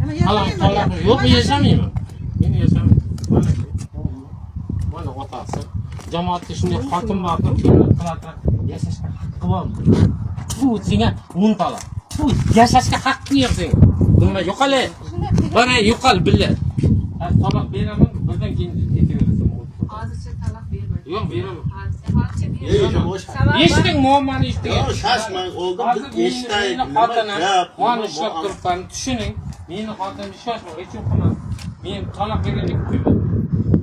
Talak yo'q, yashamayman. Men yashamayman. Mana otasi jamoatga shunday hokim borib qilatar, yashashga haqqi bormi? Bu senga 10 talab. Bu yashashga haqqi yo'q senga. Nima yo'qale? Bana yo'qal billar. Talab beraman, birdan keyin ketaverasizmi? Hozircha talab bermayman. Yo'q, beraman. Eshiting muammoni eshiting. Shoshmang, oldin eshitaylik. Mana ishlab turibman, tushuning. Meni xotinim shoshma, hech o'qimas. Men talab berganlik qo'yman.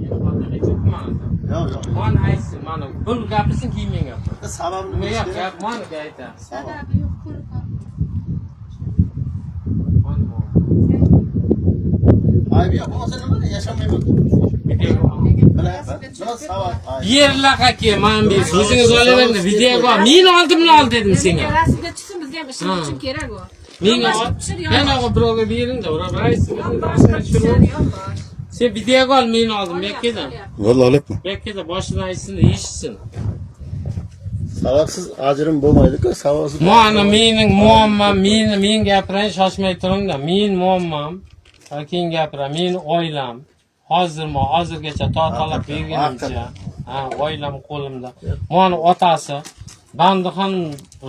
Meni xotinim hech o'qimas. Yo'q. Mana aytsin, mana bir gapirsin keyin men gapiraman. Sababini Nima gap, mana aytadi. Sababi yo'q, qo'rqaman. Aybi, hozir nima yashamayman. Yerlar aka, men biz o'zingiz olaverdi, videoga men oldimni ol dedim senga. Rasmga tushsin, bizga ham ishimiz uchun kerak u. Menga yana birovga bering-da, ular aytsin. Sen videoga ol, men oldim, bekkedan. Vallahi olyapman. Bekkeda boshidan aytsin, eshitsin. Sababsiz ajrim bo'lmaydi-ku, sababsiz. Mana mening muammam, men gapiray, shoshmay turingda. Men muammam, keyin gapiray, men oilam. Hozirgacha talab berganimcha, oilam qo'limda. Mana otasi Bandixon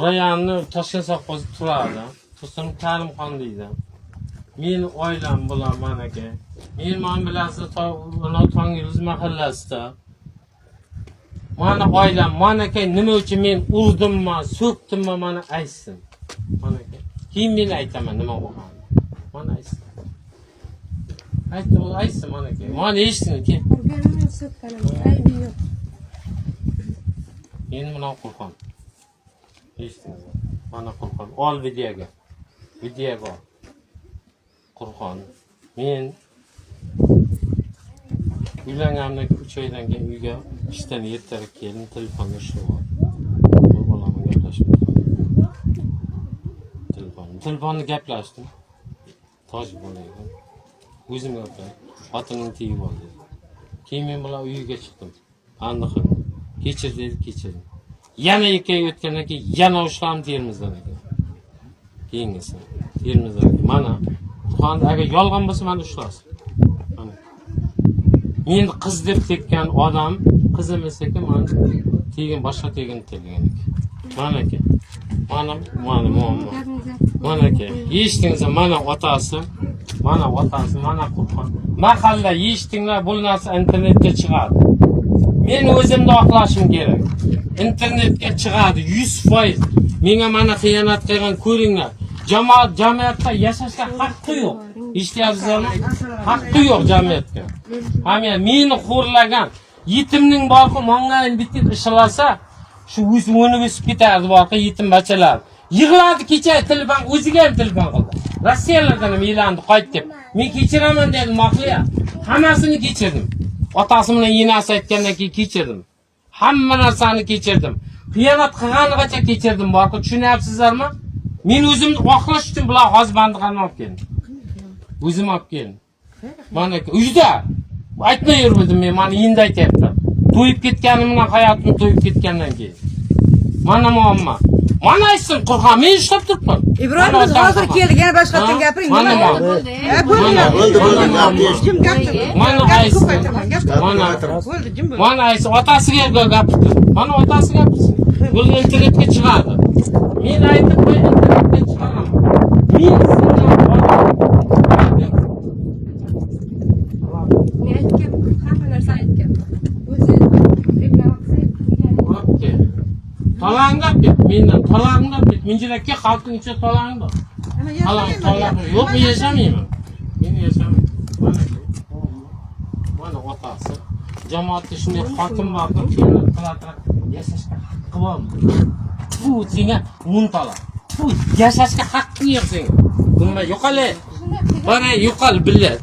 rayonni Toshkent sovxozida turadi. Tursun Karimxon deydi. Men oilam bular menga. Men bilasiz, Tongyulduz mahallasida. Mana oilam, menga nima uchun men urdimmi, so'kdimmi, mana aytsin. Menga. Keyin men aytaman nima bo'lganini. Mana aytsin. Aytsin menga. Mana eshitsin keyin. Urganimni so'kkanim, aybi yo'q. Men buni Qur'on. Eshitdingiz? Mana Qur'on. Ol videoga. Videoga. Qur'on. Men uylanganimdan 3 oydan keyin uyga ishdan ertaroq keldim, telefonga ishlab bu bolamga gaplashdim. Telefonda gaplashdim. Toj bo'laydi. O'zim gaplashdim. Xotinim tegib oldi. Keyin men bilan uyiga chiqdim. Bandixon. Kechirdim. Yana 2 oy o'tgandan keyin yana ushlam Termizdan ekan. Keyingisi. Termizdan. Mana Qur'onda agar yolg'on bo'lsa meni ushlasin. Mana. Men qiz deb tekkan odam, qizim ekan, men tekin boshqa tekin telgan ekan. Mana aka. Mana muammo. Mana aka. Eshitdingiz, mana otasi, mana Qur'on. Mahalla eshitdinglar, bu narsa internetga chiqadi. Men o'zimni oqlashim kerak. Internetga chiqadi 100%. Menga mana xiyonat qilgan ko'ringlar. Jamiyatda yashashga haqqi yo'q. Eshityapsizlarmi? Haqqi yo'q jamiyatga. Hamma meni xo'rlagan yetimning borqi mongayin bitib ishlasa, shu o'sib ketardi borqi yetim bachalar. Yig'ladi kecha telefon, o'ziga ham telefon qildi. Rossiyalardan ham e'landi qayt deb. Men kechiraman dedim, maqliya. Hammasini kechirdim. Otasi bilan yenasi aytgandan keyin kechirdim. Hamma narsani kechirdim. Xiyonat qilganigacha kechirdim, borqi tushunyapsizlarmi? Men o'zimni oqlash uchun bular hozir Bandixonni olib keldim. O'zim olib keldim. Mana uyda aytmay yurmadim men, mana endi aytyapman. To'yib ketganimdan, hayotim to'yib ketgandan keyin. Mana muammo. Mana aytsin Qur'on, men ishlab turibman. Ibrohim hozir keldi, yana boshqadan gapiring. Mana aytsin, otasiga gapirdi. Mana otasiga gapirsin. Bu internetga chiqadi. Men aytib qo'y, internetga chiqaraman. Men Hamma narsa aytgan. O'zi reklama talangab ket, mendan talangab ket. Minjirakka xalqning ichida talang bor. Talang yo'q, men yashamayman. Men yashamayman. Mana otasi jamoatga shunday hokim borib qilatar, yashashga haqqi bormi? Bu senga 10 talab. Bu yashashga haqqi yo'q senga. Nima yo'qale? Bana yo'qal billar.